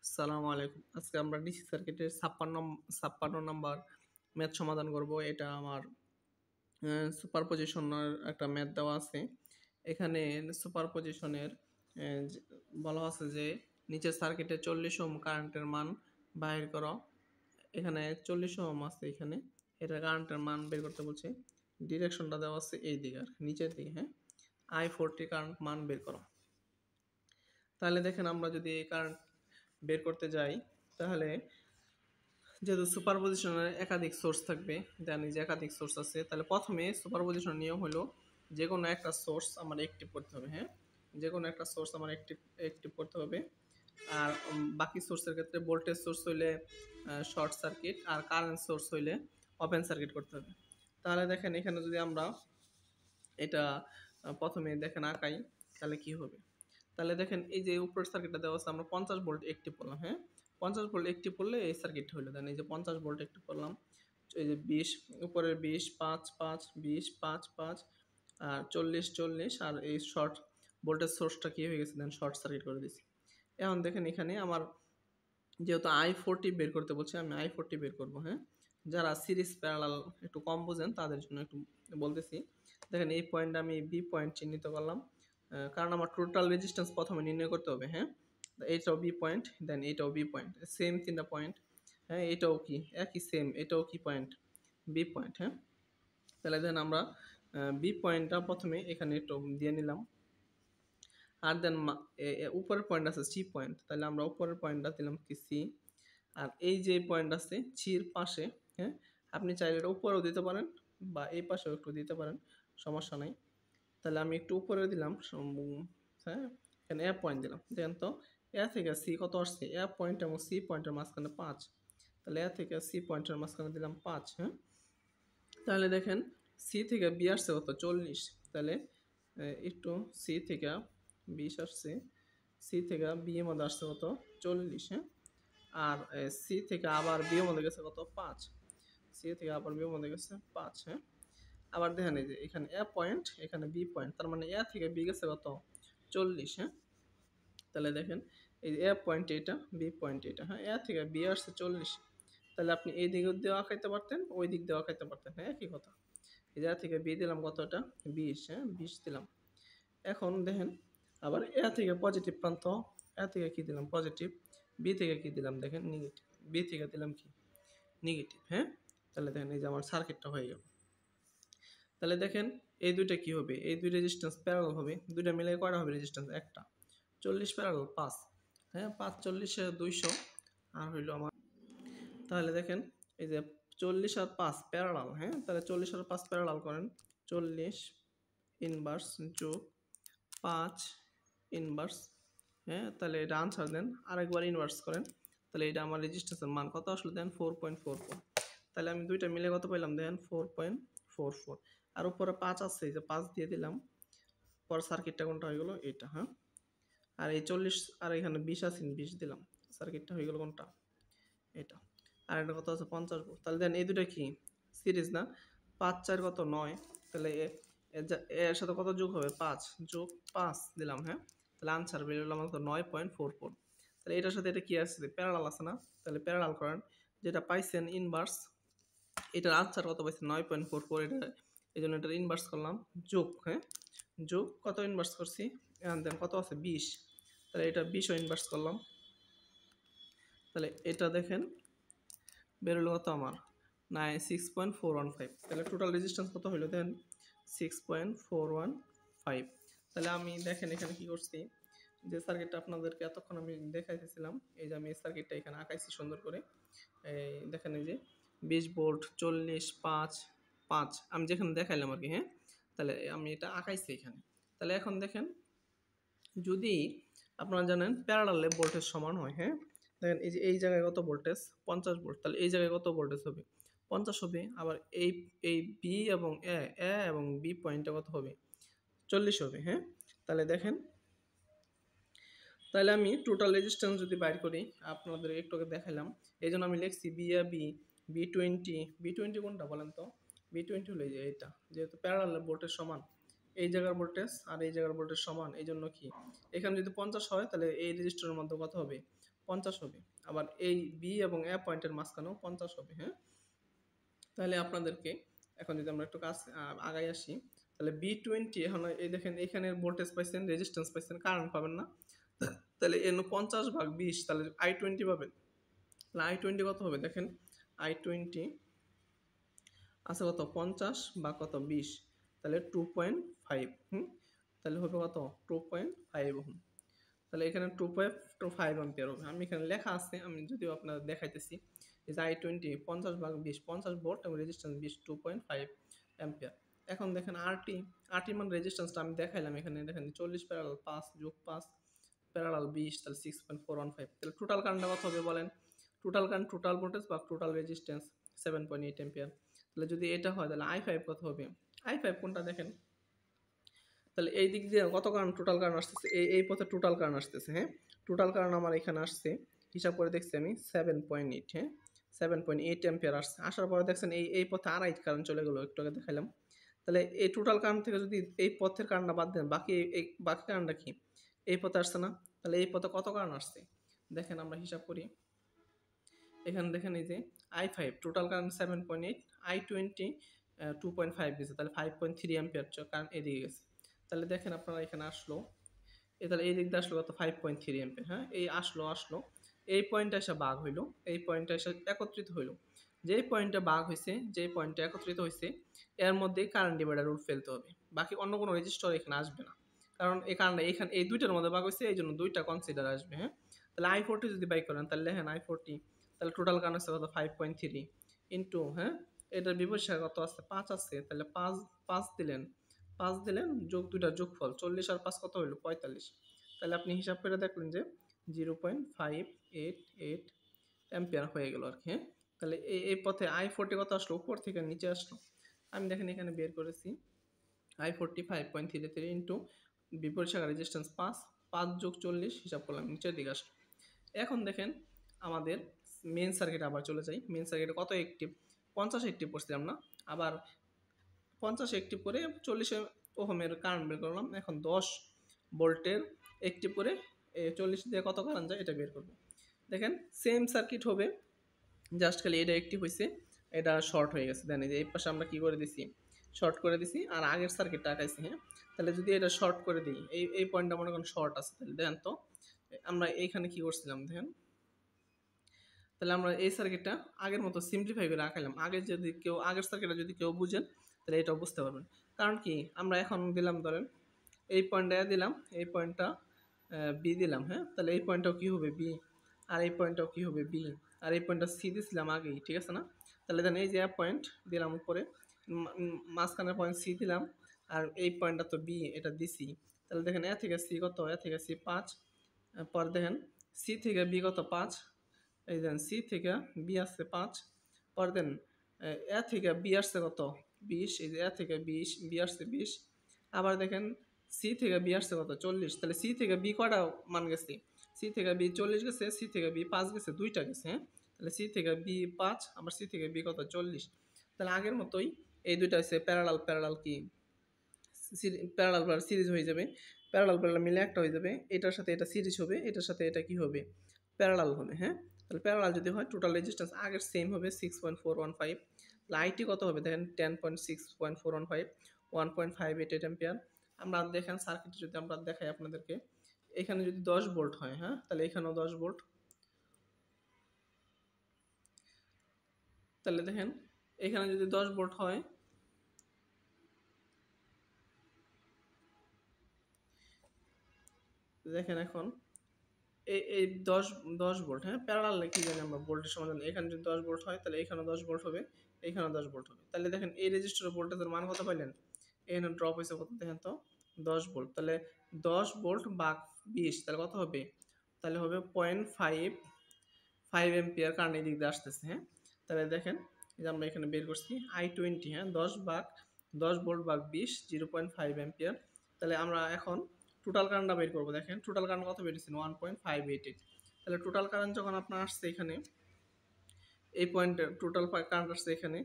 আসসালামু আলাইকুম। আজকে আমরা ডিসি সার্কিটের ৫৬ নাম্বার ম্যাথ সমাধান করব। এটা আমার সুপারপজিশনের একটা ম্যাথ দেওয়া আছে। এখানে সুপারপজিশনের যে বলা আছে যে নিচের সার্কিটে ৪০ ওহম কারেন্টের মান বাহির করো। এখানে ৪০ ওহম আছে এখানে। এটা কারেন্টের মান বের করতে বলছে। ডিরেকশনটা দেওয়া আছে এই দিকে আর নিচের দিকে, হ্যাঁ? I40 কারেন্ট মান বের করো। তাহলে দেখেন আমরা যদি এই কারেন্ট বের করতে যাই তাহলে যেহেতু সুপারপজিশনের একাধিক সোর্স থাকবে, জানি যে একাধিক সোর্স আছে, তাহলে প্রথমে সুপারপজিশন নিয়ম হলো যে কোনো একটা সোর্স আমার অ্যাক্টিভ করতে হবে, হ্যাঁ? যে কোনো একটা সোর্স আমার অ্যাক্টিভ করতে হবে। আর বাকি সোর্সের ক্ষেত্রে ভোল্টেজ সোর্স হইলে শর্ট সার্কিট আর কারেন্ট সোর্স হইলে ওপেন সার্কিট করতে হবে। তাহলে দেখেন এখানে যদি আমরা এটা প্রথমে দেখেন আঁকাই তাহলে কি হবে। তাহলে দেখেন এই যে উপরের সার্কিটটা দেওয়া আছে, আমরা 50 ভোল্ট অ্যাক্টিভ করলাম, হ্যাঁ? 50 ভোল্ট অ্যাক্টিভ করলে এই সার্কিটটা হলো। দেন এই যে 50 ভোল্ট অ্যাক্টিভ করলাম, এই যে 20 উপরের 20 5 5 20 5 5 আর 40 40 আর এই শর্ট ভোল্টেজ সোর্সটা কি হয়ে গেছে, দেন শর্ট সার্কিট করে দিয়েছি। এখন দেখেন এখানে আমার যেহেতু I40 বের করতে বলছে, আমি I40 বের করব, হ্যাঁ? যারা সিরিজ প্যারালাল একটু কম বোঝেন তাদের জন্য একটু বলতেছি। দেখেন এই পয়েন্ট আমি বি পয়েন্ট চিহ্নিত করলাম, কারণ আমার টোটাল রেজিস্ট্যান্স প্রথমে নির্ণয় করতে হবে, হ্যাঁ? এইটাও বি পয়েন্ট, দেন এইটাও বি পয়েন্ট, সেম তিনটা পয়েন্ট, হ্যাঁ? এটাও কি একই সেম, এটাও কি পয়েন্ট, বি পয়েন্ট, হ্যাঁ? তাহলে দেন আমরা বি পয়েন্টটা প্রথমে এখানে একটু দিয়ে নিলাম। আর দেন উপরের পয়েন্ট আছে সি পয়েন্ট, তাহলে আমরা উপরের পয়েন্টটা দিলাম কি সি। আর এই যে পয়েন্ট আছে সির পাশে, হ্যাঁ? আপনি চাইলে এটা উপরেও দিতে পারেন বা এই পাশেও একটু দিতে পারেন, সমস্যা নাই। তাহলে আমি একটু উপরে দিলাম, হ্যাঁ? এখানে এ পয়েন্ট দিলাম। দেখেন তো এ থেকে সি কত আসছে, এ পয়েন্ট এবং সি পয়েন্টের মাঝখানে 5, তাহলে এ থেকে সি পয়েন্টের মাঝখানে দিলাম 5, হ্যাঁ? তাহলে দেখেন সি থেকে বি আসছে কত, 40। তাহলে একটু সি থেকে 20 আসছে, সি থেকে বি এর মধ্যে আসছে কত, 40, হ্যাঁ? আর সি থেকে আবার বি এর মধ্যে গেছে কত, 5। সি থেকে আবার বি এর মধ্যে গেছে 5, হ্যাঁ? আবার দেখেন এই যে এখানে এ পয়েন্ট, এখানে বি পয়েন্ট, তার মানে এ থেকে বি গেছে কত, 40, হ্যাঁ? তাহলে দেখেন এই যে এ পয়েন্ট এটা, বি পয়েন্ট এটা, হ্যাঁ? এ থেকে বি আসছে 40, তাহলে আপনি এই দিক দিয়েও আঁকাইতে পারতেন, ওই দিক দিয়েও আঁকাইতে পারতেন, হ্যাঁ? একই কথা। এই জায়গা থেকে বি দিলাম কতটা, 20, হ্যাঁ? 20 দিলাম। এখন দেখেন আবার এ থেকে পজিটিভ প্রান্ত, এ থেকে কি দিলাম পজিটিভ, বি থেকে কি দিলাম দেখেন নেগেটিভ, বি থেকে দিলাম কি নেগেটিভ, হ্যাঁ? তাহলে দেখেন এই যে আমার সার্কিটটা হয়ে গেল। তাহলে দেখেন এই দুইটা কি হবে, এই দুই রেজিস্ট্যান্স প্যারালাল হবে, দুইটা মিলে কয়টা হবে রেজিস্ট্যান্স, একটা। 40 প্যারালাল 5, হ্যাঁ? 5 40 200 আর হইলো আমার। তাহলে দেখেন এই যে 40 আর 5 প্যারালাল, হ্যাঁ? তাহলে 40 আর 5 প্যারালাল করেন, 40 ইনভার্স যোগ 5 ইনভার্স, হ্যাঁ? তাহলে এটা আনসার দেন, আরেকবার ইনভার্স করেন, তাহলে এটা আমার রেজিস্ট্যান্সের মান কত আসলো দেন, 4.44। তাহলে আমি দুইটা মিলে কত পাইলাম দেখেন, 4.44। আর উপরে 5 আছে, এই যে 5 দিয়ে দিলাম, পর সার্কিটটা কোনটা হয়ে গেল, এটা, হ্যাঁ? আর এই 40 আর এখানে 20 আছে, 20 দিলাম, সার্কিটটা হয়ে গেল কোনটা, এটা। আর এটা কত আছে, 50 ভোল্ট। তাহলে দেন এই দুটো কি সিরিজ না, 5 4 কত 9, তাহলে এর সাথে কত যোগ হবে, 5 যোগ 5 দিলাম, হ্যাঁ? তাহলে আনসার বের হলো আমার 9.44। তাহলে এটার সাথে এটা কি আছে, প্যারালাল আছে না, তাহলে প্যারালাল করেন, যেটা পাইছেন ইনভার্স, এটার আনসার কত পাইছেন 9.44, এটা এই জন্য এটার ইনভার্স করলাম, যোগ, হ্যাঁ? যোগ কত ইনভার্স করছি, এখন দেন কত আছে 20, তাহলে এটা 20ও ইনভার্স করলাম, তাহলে এটা দেখেন বের হলো কত আমার 6.415। তাহলে টোটাল রেজিস্ট্যান্স কত হলো দেন, 6.415। তাহলে আমি দেখেন এখানে কি করছি, যে সার্কিটটা আপনাদেরকে এতক্ষণ আমি দেখাইতেছিলাম, এই যে আমি এই সার্কিটটা এখানে আঁকাইছি সুন্দর করে। এই দেখেন এই যে 20 ভোল্ট 40 5 5 আমি যেখানে দেখাইলাম আর কি, হ্যাঁ? তাহলে আমি এটা আঁকাইছি এখানে। তাহলে এখন দেখেন যদি আপনারা জানেন প্যারালালে ভোল্টেজ সমান হয়, হ্যাঁ? দেখেন এই যে এই জায়গায় কত ভোল্টেজ, 50 ভোল্ট, তাহলে এই জায়গায় কত ভোল্টেজ হবে, 50 হবে। আবার এই বি এবং এ এবং বি পয়েন্টে কত হবে, 40 হবে, হ্যাঁ? তাহলে দেখেন, তাহলে আমি টোটাল রেজিস্ট্যান্স যদি বাইর করি, আপনাদের একটু আগে দেখাইলাম, এই জন্য আমি লিখছি B A B, B twenty কোনটা বলেন তো, বি টোয়েন্টি হলো এই যে এটা, যেহেতু প্যারালালে ভোল্টেজ সমান, এই জায়গার ভোল্টেজ আর এই জায়গার ভোল্টেজ সমান, এই জন্য কি এখানে যদি 50 হয় তাহলে এই রেজিস্টরের মধ্যে কত হবে, 50 হবে। আবার এই বি এবং এ পয়েন্টের মাঝখানেও 50 হবে, হ্যাঁ? তাহলে আপনাদেরকে এখন যদি আমরা একটু কাজ আগাই আসি, তাহলে B20 এখন এই দেখেন এখানে ভোল্টেজ পাইছেন, রেজিস্ট্যান্স পাইছেন, কারেন্ট পাবেন না। তাহলে এর 50/20 তাহলে I20 পাবেন। তাহলে I20 কত হবে দেখেন, I20 আছে কত 50 বা কত 20, তাহলে 2.5, তাহলে হবে কত 2.5 ওহম। তাহলে এখানে 2.5 অ্যাম্পিয়ার হবে। আমি এখানে লেখা আছে, আমি যদিও আপনাদের দেখাইতেছি, এই যে I20 50/20 50 ভোল্ট এবং রেজিস্ট্যান্স 20 2.5 অ্যাম্পিয়ার। এখন দেখেন আরটি মানে রেজিস্ট্যান্সটা আমি দেখাইলাম, এখানে দেখেন 40 প্যারালাল 5 যোগ 5 প্যারালাল 20, তাহলে 6.415। তাহলে টোটাল কারেন্টটা কত হবে বলেন? টোটাল কারেন্ট, টোটাল ভোল্টেজ বা টোটাল রেজিস্ট্যান্স 7.8 অ্যাম্পিয়ার। তাহলে যদি এটা হয় তাহলে I5 কত হবে? I5 কোনটা দেখেন, তাহলে এই দিক দিয়ে কত কারেন্ট, টোটাল কারেন্ট আসতেছে, এই পথে টোটাল কারেন্ট আসতেছে, হ্যাঁ? টোটাল কারেন্ট আমার এখানে আসছে, হিসাব করে দেখছি আমি 7.8, হ্যাঁ? 7.8 অ্যাম্পিয়ার আসছে। আসার পরে দেখছেন এই পথে আড়াই কারেন্ট চলে গেল, একটু আগে দেখাইলাম। তাহলে এই টোটাল কারেন্ট থেকে যদি এই পথের কারেন্টটা বাদ দেন, বাকি কারেন্টটা কি এই পথে আসছে না? তাহলে এই পথে কত কারেন্ট আসছে দেখেন, আমরা হিসাব করি। এখানে দেখেন এই যে I5 টোটাল কারেন্ট 7.8, I20 2.5 দিয়েছে, তাহলে 5.3 অ্যাম্পিয়ার কারেন্ট এদিকে গেছে। তাহলে দেখেন আপনারা এখানে আসলো, তাহলে এই দিক দিয়ে আসলো কত 5.3 অ্যাম্পিয়ার, হ্যাঁ? এই আসলো এই পয়েন্টে এসে ভাগ হইলো, এই পয়েন্টে এসে একত্রিত হইলো। যেই পয়েন্টে ভাগ হয়েছে, যেই পয়েন্টে একত্রিত হয়েছে, এর মধ্যেই কারেন্ট ডিভাইডার রুল ফেলতে হবে। বাকি অন্য কোনো রেজিস্টার এখানে আসবে না, কারণ এই কারণে এখানে এই দুইটার মধ্যে ভাগ হয়েছে, এই জন্য দুইটা কনসিডার আসবে, হ্যাঁ? তাহলে I40 যদি বাই করেন তাহলে দেখেন I40, তাহলে টোটাল কারেন্ট হচ্ছে কত 5.3 ইন্টু, হ্যাঁ, এটার বিপরীত শাখা কত আছে 5 আছে, তাহলে 5 দিলেন, 5 দিলেন যোগ দুইটার যোগফল 40 আর 5 কত হইলো 45। তাহলে আপনি হিসাব করে দেখলেন যে 0.588 অ্যাম্পিয়ার হয়ে গেল আর কি, হ্যাঁ? তাহলে এই পথে I40 কত আসলো, উপর থেকে নিচে আসলো। আমি দেখেন এখানে বের করেছি I40 5.33 ইন্টু বিপরীত শাখা রেজিস্ট্যান্স 5 যোগ 40 হিসাব করলাম, নিচের দিকে আসলো। এখন দেখেন আমাদের মেন সার্কিট আবার চলে যাই। মেন সার্কিটে কত অ্যাক্টিভ, 50 অ্যাক্টিভ করছিলাম না, আবার 50 অ্যাক্টিভ করে 40 ওহমের কারেন্ট বের করলাম। এখন 10 ভোল্টের অ্যাক্টিভ করে 40 দিয়ে কত কারেন্ট যায় এটা বের করব। দেখেন সেম সার্কিট হবে, জাস্ট খালি এটা অ্যাক্টিভ হয়েছে, এটা শর্ট হয়ে গেছে। দেন এই পাশে আমরা কি করে দিছি, শর্ট করে দিছি, আর আগের সার্কিটটা আঁকাইছি, হ্যাঁ? তাহলে যদি এটা শর্ট করে দিই, এই পয়েন্টটা মনে করেন শর্ট আছে, তাহলে দেখেন তো আমরা এইখানে কি করছিলাম দেখেন, তাহলে আমরা এই সার্কিটটা আগের মতো সিম্পলিফাই করে আঁকাইলাম। আগের সার্কিটটা যদি কেউ বুঝেন তাহলে এটাও বুঝতে পারবেন। কারণ কি আমরা এখন দিলাম, ধরেন এই পয়েন্টটা দিলাম, এই পয়েন্টটা বি দিলাম, হ্যাঁ? তাহলে এই পয়েন্টটাও কি হবে বি, আর এই পয়েন্টটাও কি হবে বি, আর এই পয়েন্টটা সি দিয়েছিলাম আগেই, ঠিক আছে না? তাহলে দেন এই যে পয়েন্ট দিলাম উপরে, মাঝখানের পয়েন্ট সি দিলাম, আর এই পয়েন্টটা তো বি, এটা দিছি। তাহলে দেখেন এ থেকে সি কত, এ থেকে সি 5, পরে দেখেন সি থেকে বি কত 5, এই দেন সি থেকে বি আসছে 5, পরে দেন এ থেকে বি আসছে কত 20, এই যে এ থেকে বি আসছে 20, আবার দেখেন সি থেকে বি আসছে কত 40, তাহলে সি থেকে বি কটা মান গেছে, সি থেকে বি 40 গেছে, সি থেকে বি 5 গেছে, দুইটা গেছে, হ্যাঁ? তাহলে সি থেকে বি 5, আবার সি থেকে বি কত 40। তাহলে আগের মতোই এই দুইটা হচ্ছে প্যারালাল কি প্যারালাল সিরিজ হয়ে যাবে, প্যারালাল মিলে একটা হয়ে যাবে, এটার সাথে এটা সিরিজ হবে, এটার সাথে এটা কি হবে প্যারালাল হবে, হ্যাঁ? তাহলে প্যারালাল যদি হয় টোটাল রেজিস্ট্যান্স আগের সেম হবে 6.415। তাহলে আইটি কত হবে দেখেন 10.6.415, 1.588 অ্যাম্পিয়ার। আমরা দেখেন সার্কিট যদি আমরা দেখাই আপনাদেরকে, এখানে যদি 10 ভোল্ট হয়, হ্যাঁ, তাহলে এখানেও 10 ভোল্ট। তাহলে দেখেন এখানে যদি 10 ভোল্ট হয়, দেখেন এখন এই 10 ভোল্ট, হ্যাঁ, প্যারালাল কি জানি আমরা ভোল্টের সমাধান, এখানে যদি 10 ভোল্ট হয় তাহলে এখানে 10 ভোল্ট হবে, এখানে 10 ভোল্ট হবে। তাহলে দেখেন এই রেজিস্টারের ভোল্টেজের মান কত পাইলেন, এখানে ড্রপ হয়েছে কত দেখেন তো 10 ভোল্ট। তাহলে 10 ভোল্ট ভাগ 20 তাহলে কত হবে, তাহলে হবে 0.55 এম্পিয়ার কারেন্ট এই দিক দিয়ে আসতেছে, হ্যাঁ? তাহলে দেখেন এই যে আমরা এখানে বের করছি I20, হ্যাঁ, 10 ভোল্ট ভাগ 20 0.5 এম্পিয়ার। তাহলে আমরা এখন টোটাল কারেন্টটা বের করবো। দেখেন টোটাল কারেন্ট কত বেরিয়েছে 1.588। তাহলে টোটাল কারেন্ট যখন আপনার আসছে এখানে এই পয়েন্টে টোটাল কারেন্ট আসছে এখানে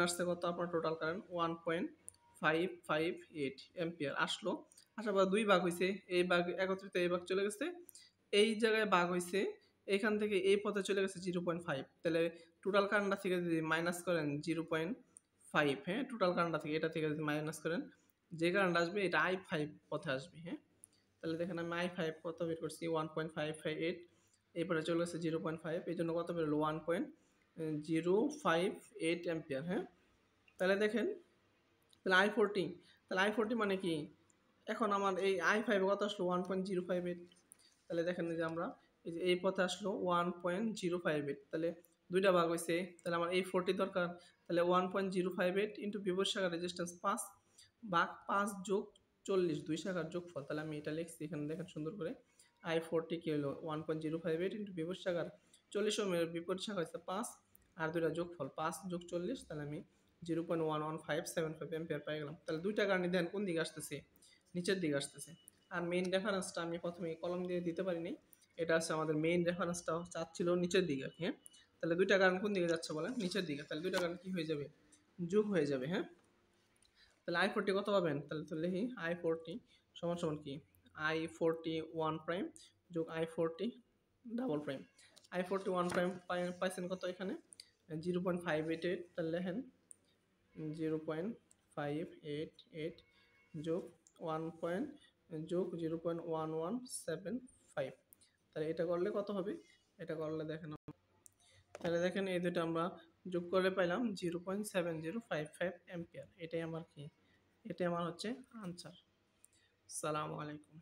আসছে কত আপনার টোটাল কারেন্ট 1.558 এম্পিয়ার আসলো। আসার পর দুই ভাগ হয়েছে, এই ভাগ একত্রিত এই ভাগ চলে গেছে, এই জায়গায় ভাগ হয়েছে, এখান থেকে এই পথে চলে গেছে 0.5, তাহলে টোটাল কারেন্টটা থেকে যদি মাইনাস করেন 0.5, হ্যাঁ টোটাল কারেন্টটা থেকে এটা থেকে যদি মাইনাস করেন যে কারেন্ট আসবে এটা I5 পথে আসবে। হ্যাঁ তাহলে দেখেন আমি I5 কত বের করছি 1.558, এরপরে চলে গেছে 0.5, এই জন্য কত বের হলো 1.058 অ্যাম্পিয়ার। হ্যাঁ তাহলে দেখেন তাহলে I40, তাহলে I40 মানে কি, এখন আমার এই I5 কত আসলো 1.058, তাহলে দেখেন যে আমরা এই যে এই পথে আসলো 1.058, তাহলে দুইটা ভাগ হয়েছে, তাহলে আমার এই 40 দরকার, তাহলে 1.058 ইন্টু বিপরীত শাখার রেজিস্ট্যান্স 5 ভাগ 5 যোগ 40, দুই শাখার যোগফল, তাহলে আমি এটা লিখছি এখানে দেখেন সুন্দর করে I40 কি হলো 1.058 ইন্টু বিপরীত শাখার 40 ওহমের বিপরীত শাখা হচ্ছে 5 আর দুইটা যোগফল 5 যোগ 40, তাহলে আমি 0.11575 অ্যাম্পিয়ার পেয়ে গেলাম। তাহলে দুইটা কারণে দেন কোন দিকে আসতেছে, নিচের দিকে আসতেছে। আর মেইন রেফারেন্সটা আমি প্রথমে কলম দিয়ে দিতে পারিনি, এটা হচ্ছে আমাদের মেইন রেফারেন্সটা চাচ্ছিল নিচের দিকে। হ্যাঁ তাহলে দুইটা কারণ কোন দিকে যাচ্ছে বলেন, নিচের দিকে, তাহলে দুইটা কারণ কি হয়ে যাবে, যোগ হয়ে যাবে। হ্যাঁ তাহলে I40 কত পাবেন, তাহলে তো লিখি I40 সমান সমান কি I40 1 প্রাইম যোগ I40 double prime. I40 1 prime পাইছেন কত এখানে 0.588, তাহলে লেখেন 0.588 যোগ 0.1175, তাহলে এটা করলে কত হবে, এটা করলে দেখেন, তাহলে দেখেন এই দুটো আমরা যোগ করে পাইলাম 0.7055 অ্যাম্পিয়ার। এটাই আমার কি, এটাই আমার হচ্ছে আনসার। আসসালামু আলাইকুম।